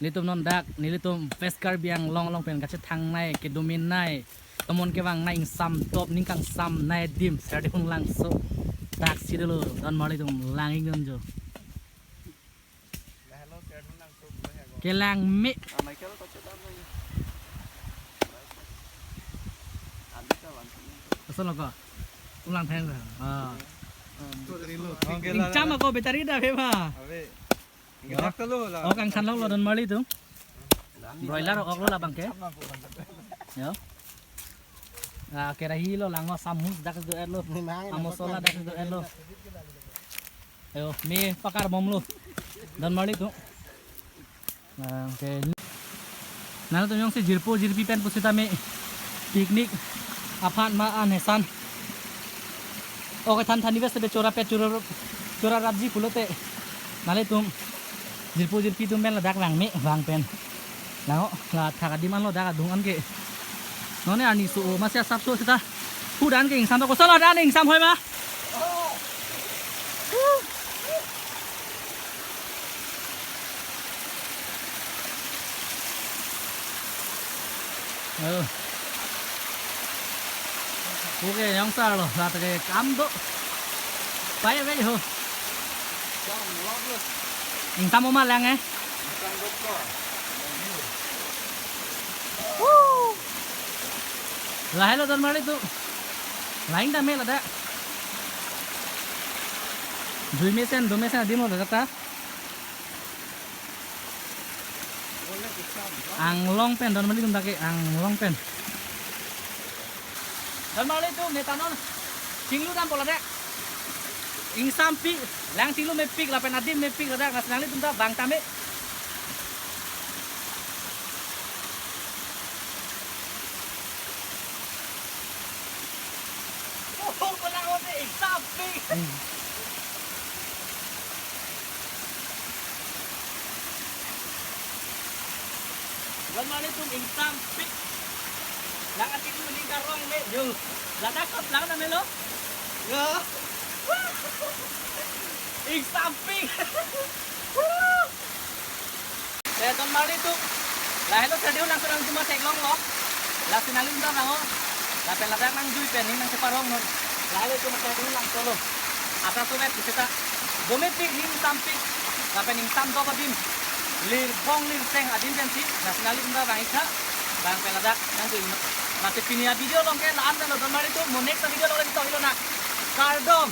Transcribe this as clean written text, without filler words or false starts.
Nilitum non dak nilitum peskar biang long long pen kache thang nai ke domin nai tomon ke bang nai sam top ning kang sam nai dim sade hung lang so dak sidelo don mali tum langi ngonjo ke lang mi asal ko ulang thang ing cham ko betari da be ma oh kang khan lo don mali tum broiler ok lo la bang ke yo kerahi lo lango samus dak do elo amosola dak do elo ayo me pakar bom lo dan mali tu oke nalo tu yang si jirpi pen pusita me piknik apan ma anesan oke tan wes be cora rabji pulote nale tum jirpi tum pen la dak lang me bang pen lao la thakadi man lo dak dung an ke nó này anh sụ mà xe sắp xuống ta khu đàn cái hình xăm đâu có sao là đàn hình xăm thôi mà ok nhóm sao rồi là cái cám độ phải vậy thôi hình xăm mà lang nghe lah hello dan mali tu lain dah mel ada dua mesin di mana kata ang long pen dan mali tu tak ang long pen dan mali tu metanon singlu dan pola dek ing sampi lang singlu mepik lapen adim mepik ada ngasnali tu tak bang tame Wan mali tum ing sampi lang atin mo ning karong me yo la takot lang na melo yo ing sampi ton mali tu la hello sadio lang sarang cuma teglong lo la sinalin ta nango la peladak nang dui pen nang separong non la hello cuma teglong lang solo asa sumet kita domestic ning sampi la pen ing sam do padim lir bong lir seng adin pensi nasionali unda bang ikha bang peladak nang tu mate pinia video long ke laan dan don mari tu mo next video lo kita hilo na kardom